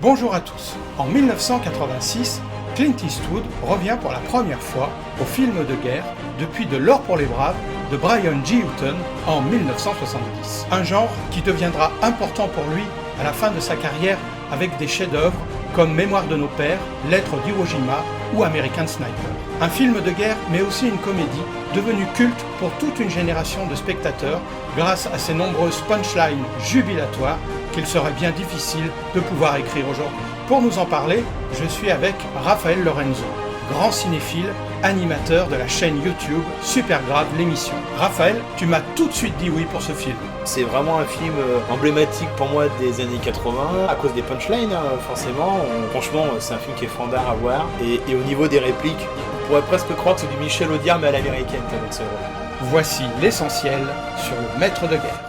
Bonjour à tous. En 1986, Clint Eastwood revient pour la première fois au film de guerre depuis De l'or pour les braves de Brian G. Hutton en 1970. Un genre qui deviendra important pour lui à la fin de sa carrière avec des chefs-d'œuvre comme Mémoire de nos pères, Lettres d'Iwo Jima ou American Sniper. Un film de guerre mais aussi une comédie devenue culte pour toute une génération de spectateurs grâce à ses nombreuses punchlines jubilatoires qu'il serait bien difficile de pouvoir écrire aujourd'hui. Pour nous en parler, je suis avec Raphaël Lorenzo, grand cinéphile, animateur de la chaîne YouTube Super Grave l'émission. Raphaël, tu m'as tout de suite dit oui pour ce film. C'est vraiment un film emblématique pour moi des années 80, à cause des punchlines, forcément. Franchement, c'est un film qui est fandard à voir. Et au niveau des répliques, on pourrait presque croire que c'est du Michel Audiard, mais à l'américaine, avec ce rôle. Voici l'essentiel sur le maître de guerre.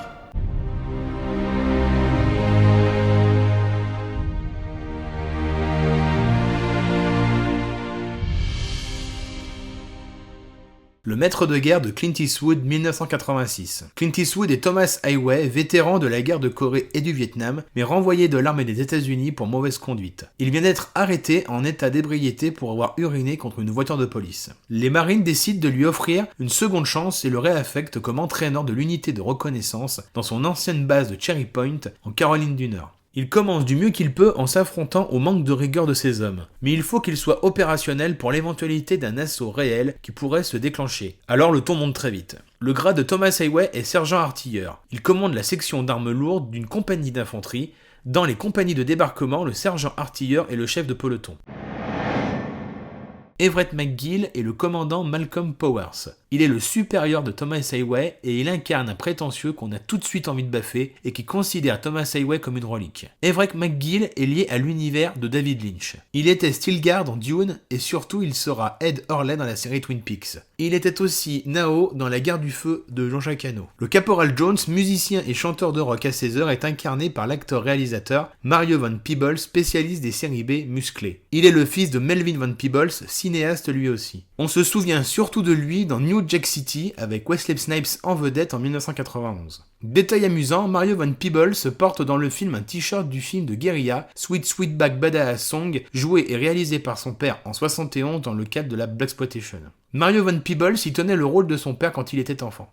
Le maître de guerre de Clint Eastwood 1986. Clint Eastwood est Thomas Highway, vétéran de la guerre de Corée et du Vietnam, mais renvoyé de l'armée des États-Unis pour mauvaise conduite. Il vient d'être arrêté en état d'ébriété pour avoir uriné contre une voiture de police. Les Marines décident de lui offrir une seconde chance et le réaffectent comme entraîneur de l'unité de reconnaissance dans son ancienne base de Cherry Point en Caroline du Nord. Il commence du mieux qu'il peut en s'affrontant au manque de rigueur de ses hommes, mais il faut qu'il soit opérationnel pour l'éventualité d'un assaut réel qui pourrait se déclencher. Alors le ton monte très vite. Le grade de Thomas Highway est sergent artilleur. Il commande la section d'armes lourdes d'une compagnie d'infanterie. Dans les compagnies de débarquement, le sergent artilleur est le chef de peloton. Everett McGill est le commandant Malcolm Powers. Il est le supérieur de Thomas Highway et il incarne un prétentieux qu'on a tout de suite envie de baffer et qui considère Thomas Highway comme une relique. Everett McGill est lié à l'univers de David Lynch. Il était Stilgar dans Dune et surtout il sera Ed Hurley dans la série Twin Peaks. Il était aussi Nao dans La Guerre du Feu de Jean-Jacques Hano. Le Caporal Jones, musicien et chanteur de rock à ses heures, est incarné par l'acteur-réalisateur Mario Van Peebles, spécialiste des séries B musclées. Il est le fils de Melvin Van Peebles, cinéaste lui aussi. On se souvient surtout de lui dans New Jack City avec Wesley Snipes en vedette en 1991. Détail amusant, Mario Van Peebles porte dans le film un t-shirt du film de guérilla Sweet Sweetback Badass Song, joué et réalisé par son père en 71 dans le cadre de la Blaxploitation. Mario Van Peebles y tenait le rôle de son père quand il était enfant.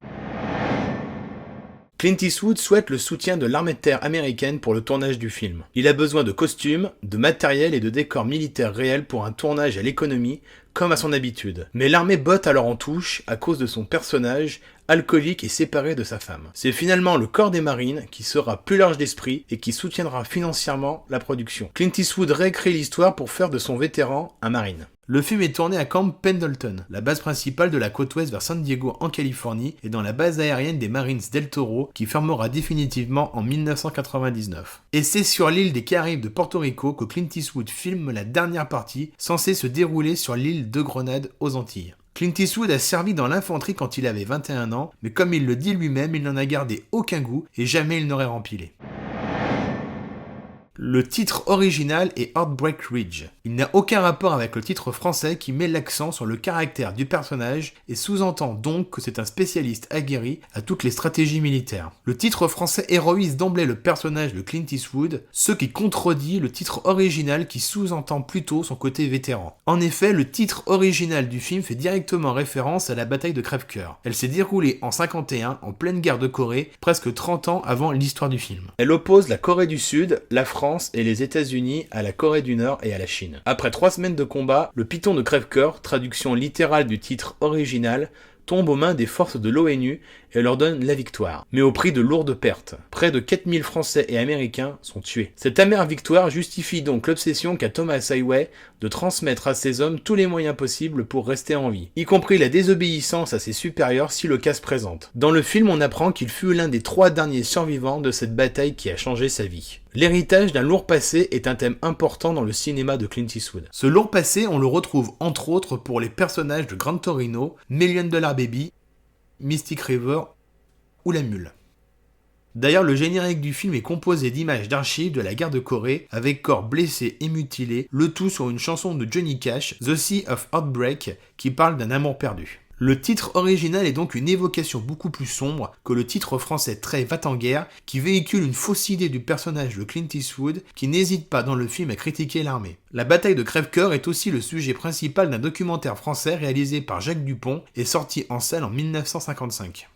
Clint Eastwood souhaite le soutien de l'armée de terre américaine pour le tournage du film. Il a besoin de costumes, de matériel et de décors militaires réels pour un tournage à l'économie, comme à son habitude. Mais l'armée botte alors en touche à cause de son personnage, alcoolique et séparé de sa femme. C'est finalement le corps des marines qui sera plus large d'esprit et qui soutiendra financièrement la production. Clint Eastwood réécrit l'histoire pour faire de son vétéran un marine. Le film est tourné à Camp Pendleton, la base principale de la côte ouest vers San Diego en Californie et dans la base aérienne des Marines d'El Toro qui fermera définitivement en 1999. Et c'est sur l'île des Caraïbes de Porto Rico que Clint Eastwood filme la dernière partie censée se dérouler sur l'île de Grenade aux Antilles. Clint Eastwood a servi dans l'infanterie quand il avait 21 ans, mais comme il le dit lui-même, il n'en a gardé aucun goût et jamais il n'aurait rempilé. Le titre original est Heartbreak Ridge. Il n'a aucun rapport avec le titre français qui met l'accent sur le caractère du personnage et sous-entend donc que c'est un spécialiste aguerri à toutes les stratégies militaires. Le titre français héroïse d'emblée le personnage de Clint Eastwood, ce qui contredit le titre original qui sous-entend plutôt son côté vétéran. En effet, le titre original du film fait directement référence à la bataille de Crèvecoeur. Elle s'est déroulée en 1951, en pleine guerre de Corée, presque 30 ans avant l'histoire du film. Elle oppose la Corée du Sud, la France et les États-Unis à la Corée du Nord et à la Chine. Après 3 semaines de combat, le Python de Crèvecoeur, traduction littérale du titre original, tombe aux mains des forces de l'ONU et leur donne la victoire, mais au prix de lourdes pertes. Près de 4000 Français et Américains sont tués. Cette amère victoire justifie donc l'obsession qu'a Thomas Highway de transmettre à ses hommes tous les moyens possibles pour rester en vie, y compris la désobéissance à ses supérieurs si le cas se présente. Dans le film, on apprend qu'il fut l'un des 3 derniers survivants de cette bataille qui a changé sa vie. L'héritage d'un lourd passé est un thème important dans le cinéma de Clint Eastwood. Ce lourd passé, on le retrouve entre autres pour les personnages de Gran Torino, $1 Million Baby, Mystic River ou La Mule. D'ailleurs, le générique du film est composé d'images d'archives de la guerre de Corée, avec corps blessés et mutilés, le tout sur une chanson de Johnny Cash, The Sea of Heartbreak, qui parle d'un amour perdu. Le titre original est donc une évocation beaucoup plus sombre que le titre français très va-t-en-guerre qui véhicule une fausse idée du personnage de Clint Eastwood qui n'hésite pas dans le film à critiquer l'armée. La bataille de Crèvecoeur est aussi le sujet principal d'un documentaire français réalisé par Jacques Dupont et sorti en salle en 1955.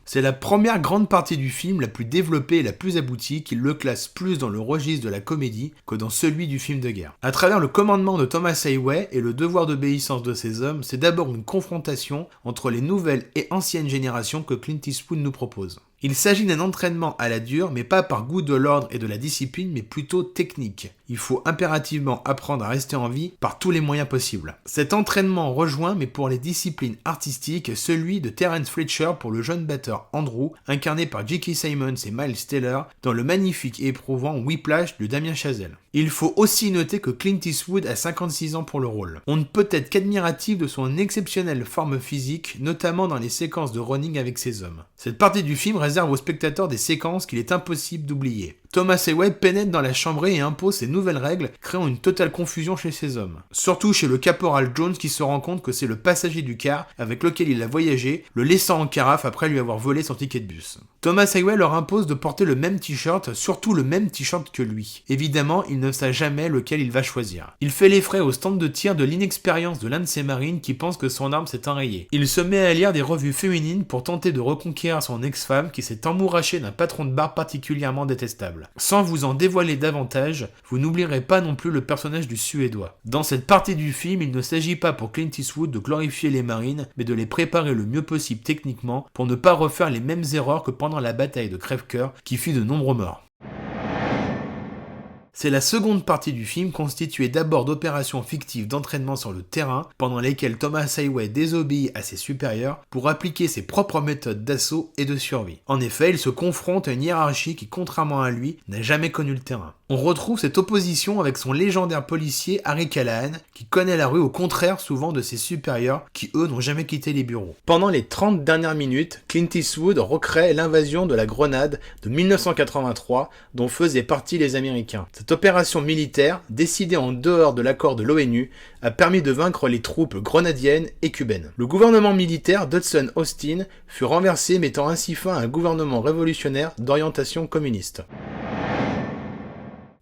C'est la première grande partie du film la plus développée et la plus aboutie qui le classe plus dans le registre de la comédie que dans celui du film de guerre. À travers le commandement de Thomas Heywood et le devoir d'obéissance de ses hommes, c'est d'abord une confrontation entre les nouvelles et anciennes générations que Clint Eastwood nous propose. Il s'agit d'un entraînement à la dure, mais pas par goût de l'ordre et de la discipline, mais plutôt technique. Il faut impérativement apprendre à rester en vie par tous les moyens possibles. Cet entraînement rejoint, mais pour les disciplines artistiques, celui de Terence Fletcher pour le jeune batteur Andrew, incarné par J.K. Simmons et Miles Teller, dans le magnifique et éprouvant Whiplash de Damien Chazelle. Il faut aussi noter que Clint Eastwood a 56 ans pour le rôle. On ne peut être qu'admiratif de son exceptionnelle forme physique, notamment dans les séquences de running avec ses hommes. Cette partie du film réserve aux spectateurs des séquences qu'il est impossible d'oublier. Thomas Heywood pénètre dans la chambrée et impose ses nouvelles règles, créant une totale confusion chez ses hommes. Surtout chez le caporal Jones qui se rend compte que c'est le passager du car avec lequel il a voyagé, le laissant en carafe après lui avoir volé son ticket de bus. Thomas Heywood leur impose de porter le même t-shirt, surtout le même t-shirt que lui. Évidemment, il ne sait jamais lequel il va choisir. Il fait les frais au stand de tir de l'inexpérience de l'un de ses marines qui pense que son arme s'est enrayée. Il se met à lire des revues féminines pour tenter de reconquérir son ex-femme qui s'est emmourachée d'un patron de bar particulièrement détestable. Sans vous en dévoiler davantage, vous n'oublierez pas non plus le personnage du Suédois. Dans cette partie du film, il ne s'agit pas pour Clint Eastwood de glorifier les marines, mais de les préparer le mieux possible techniquement pour ne pas refaire les mêmes erreurs que pendant la bataille de Crèvecoeur qui fit de nombreux morts. C'est la seconde partie du film constituée d'abord d'opérations fictives d'entraînement sur le terrain, pendant lesquelles Thomas Heywood désobéit à ses supérieurs pour appliquer ses propres méthodes d'assaut et de survie. En effet, il se confronte à une hiérarchie qui, contrairement à lui, n'a jamais connu le terrain. On retrouve cette opposition avec son légendaire policier Harry Callahan, qui connaît la rue au contraire souvent de ses supérieurs, qui eux n'ont jamais quitté les bureaux. Pendant les 30 dernières minutes, Clint Eastwood recrée l'invasion de la Grenade de 1983, dont faisaient partie les Américains. Cette opération militaire, décidée en dehors de l'accord de l'ONU, a permis de vaincre les troupes grenadiennes et cubaines. Le gouvernement militaire d'Hudson Austin fut renversé, mettant ainsi fin à un gouvernement révolutionnaire d'orientation communiste.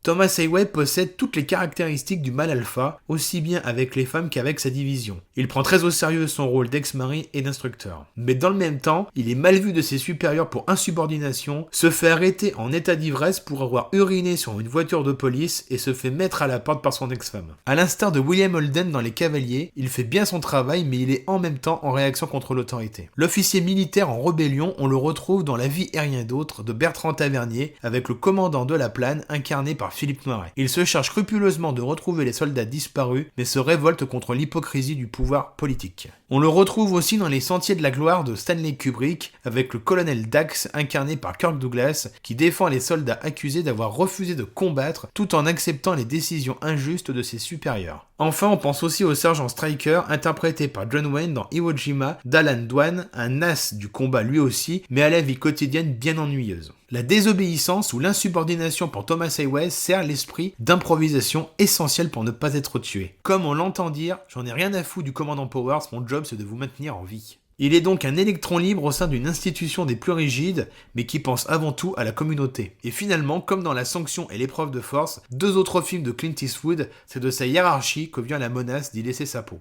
Thomas Heywood possède toutes les caractéristiques du mâle alpha, aussi bien avec les femmes qu'avec sa division. Il prend très au sérieux son rôle d'ex-mari et d'instructeur. Mais dans le même temps, il est mal vu de ses supérieurs pour insubordination, se fait arrêter en état d'ivresse pour avoir uriné sur une voiture de police et se fait mettre à la porte par son ex-femme. À l'instar de William Holden dans Les Cavaliers, il fait bien son travail mais il est en même temps en réaction contre l'autorité. L'officier militaire en rébellion, on le retrouve dans La vie et rien d'autre de Bertrand Tavernier avec le commandant de la Plane incarné par Philippe Noiret. Il se charge scrupuleusement de retrouver les soldats disparus, mais se révolte contre l'hypocrisie du pouvoir politique. On le retrouve aussi dans Les Sentiers de la gloire de Stanley Kubrick, avec le colonel Dax, incarné par Kirk Douglas, qui défend les soldats accusés d'avoir refusé de combattre, tout en acceptant les décisions injustes de ses supérieurs. Enfin, on pense aussi au sergent Stryker, interprété par John Wayne dans Iwo Jima, d'Alan Dwan, un as du combat lui aussi, mais à la vie quotidienne bien ennuyeuse. La désobéissance ou l'insubordination pour Thomas Heywood sert l'esprit d'improvisation essentiel pour ne pas être tué. Comme on l'entend dire, j'en ai rien à foutre du commandant Powers, mon job c'est de vous maintenir en vie. Il est donc un électron libre au sein d'une institution des plus rigides, mais qui pense avant tout à la communauté. Et finalement, comme dans La Sanction et l'épreuve de force, deux autres films de Clint Eastwood, c'est de sa hiérarchie que vient la menace d'y laisser sa peau.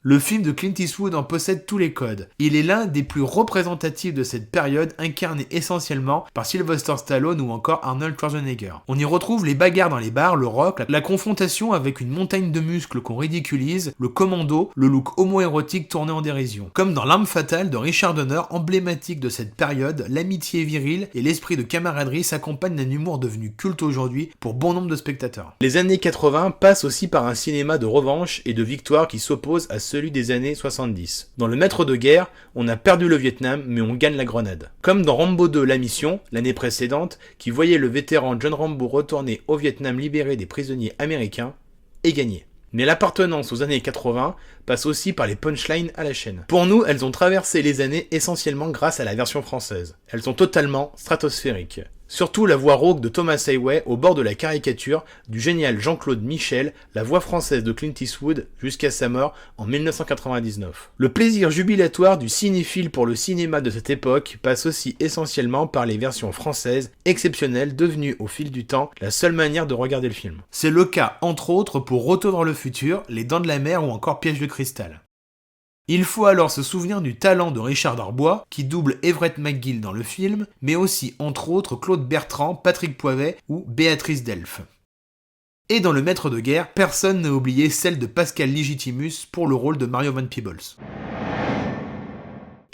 Le film de Clint Eastwood en possède tous les codes. Il est l'un des plus représentatifs de cette période, incarné essentiellement par Sylvester Stallone ou encore Arnold Schwarzenegger. On y retrouve les bagarres dans les bars, le rock, la confrontation avec une montagne de muscles qu'on ridiculise, le commando, le look homo-érotique tourné en dérision. Comme dans L'Arme fatale de Richard Donner, emblématique de cette période, l'amitié virile et l'esprit de camaraderie s'accompagnent d'un humour devenu culte aujourd'hui pour bon nombre de spectateurs. Les années 80 passent aussi par un cinéma de revanche et de victoire qui s'oppose à celui des années 70. Dans Le Maître de guerre, on a perdu le Vietnam, mais on gagne la Grenade. Comme dans Rambo 2, La Mission, l'année précédente, qui voyait le vétéran John Rambo retourner au Vietnam libérer des prisonniers américains, et gagner. Mais l'appartenance aux années 80 passe aussi par les punchlines à la chaîne. Pour nous, elles ont traversé les années essentiellement grâce à la version française. Elles sont totalement stratosphériques. Surtout la voix rauque de Thomas Highway au bord de la caricature du génial Jean-Claude Michel, la voix française de Clint Eastwood jusqu'à sa mort en 1999. Le plaisir jubilatoire du cinéphile pour le cinéma de cette époque passe aussi essentiellement par les versions françaises exceptionnelles devenues au fil du temps la seule manière de regarder le film. C'est le cas entre autres pour Retour vers le futur, Les Dents de la Mer ou encore Piège de cristal. Il faut alors se souvenir du talent de Richard Darbois, qui double Everett McGill dans le film, mais aussi entre autres Claude Bertrand, Patrick Poivet ou Béatrice Delphes. Et dans Le Maître de guerre, personne n'a oublié celle de Pascal Legitimus pour le rôle de Mario Van Peebles.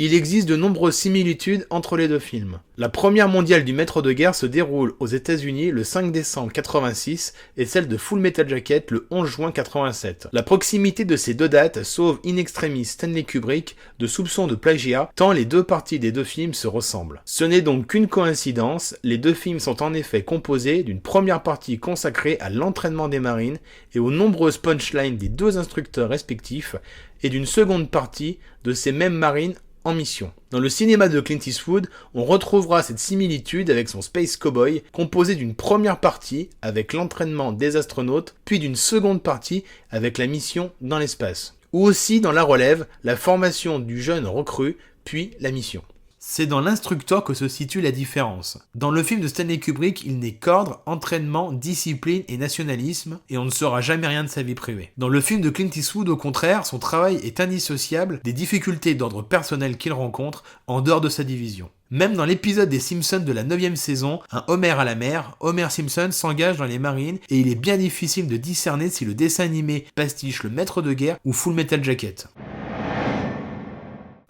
Il existe de nombreuses similitudes entre les deux films. La première mondiale du Maître de guerre se déroule aux États-Unis le 5 décembre 86 et celle de Full Metal Jacket le 11 juin 87. La proximité de ces deux dates sauve in extremis Stanley Kubrick de soupçons de plagiat tant les deux parties des deux films se ressemblent. Ce n'est donc qu'une coïncidence, les deux films sont en effet composés d'une première partie consacrée à l'entraînement des marines et aux nombreuses punchlines des deux instructeurs respectifs et d'une seconde partie de ces mêmes marines en mission. Dans le cinéma de Clint Eastwood, on retrouvera cette similitude avec son Space Cowboy, composé d'une première partie avec l'entraînement des astronautes, puis d'une seconde partie avec la mission dans l'espace. Ou aussi dans La Relève, la formation du jeune recrue, puis la mission. C'est dans l'instructeur que se situe la différence. Dans le film de Stanley Kubrick, il n'est qu'ordre, entraînement, discipline et nationalisme, et on ne saura jamais rien de sa vie privée. Dans le film de Clint Eastwood, au contraire, son travail est indissociable des difficultés d'ordre personnel qu'il rencontre en dehors de sa division. Même dans l'épisode des Simpsons de la 9e saison, un Homer à la mer, Homer Simpson s'engage dans les marines et il est bien difficile de discerner si le dessin animé pastiche Le Maître de guerre ou Full Metal Jacket.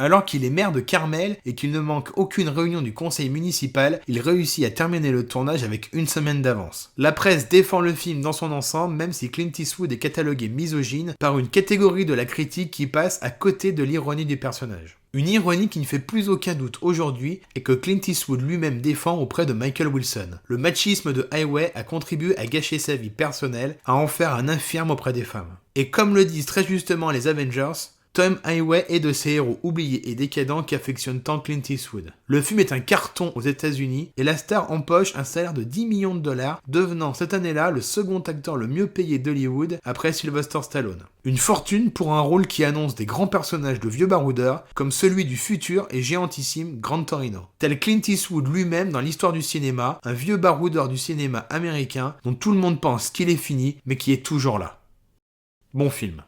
Alors qu'il est maire de Carmel et qu'il ne manque aucune réunion du conseil municipal, il réussit à terminer le tournage avec une semaine d'avance. La presse défend le film dans son ensemble, même si Clint Eastwood est catalogué misogyne par une catégorie de la critique qui passe à côté de l'ironie du personnage. Une ironie qui ne fait plus aucun doute aujourd'hui et que Clint Eastwood lui-même défend auprès de Michael Wilson. Le machisme de Highway a contribué à gâcher sa vie personnelle, à en faire un infirme auprès des femmes. Et comme le disent très justement les Avengers, Tom Highway est de ces héros oubliés et décadents qu'affectionne tant Clint Eastwood. Le film est un carton aux États-Unis et la star empoche un salaire de 10 millions de dollars, devenant cette année-là le second acteur le mieux payé d'Hollywood après Sylvester Stallone. Une fortune pour un rôle qui annonce des grands personnages de vieux baroudeurs comme celui du futur et géantissime Gran Torino. Tel Clint Eastwood lui-même dans l'histoire du cinéma, un vieux baroudeur du cinéma américain dont tout le monde pense qu'il est fini mais qui est toujours là. Bon film.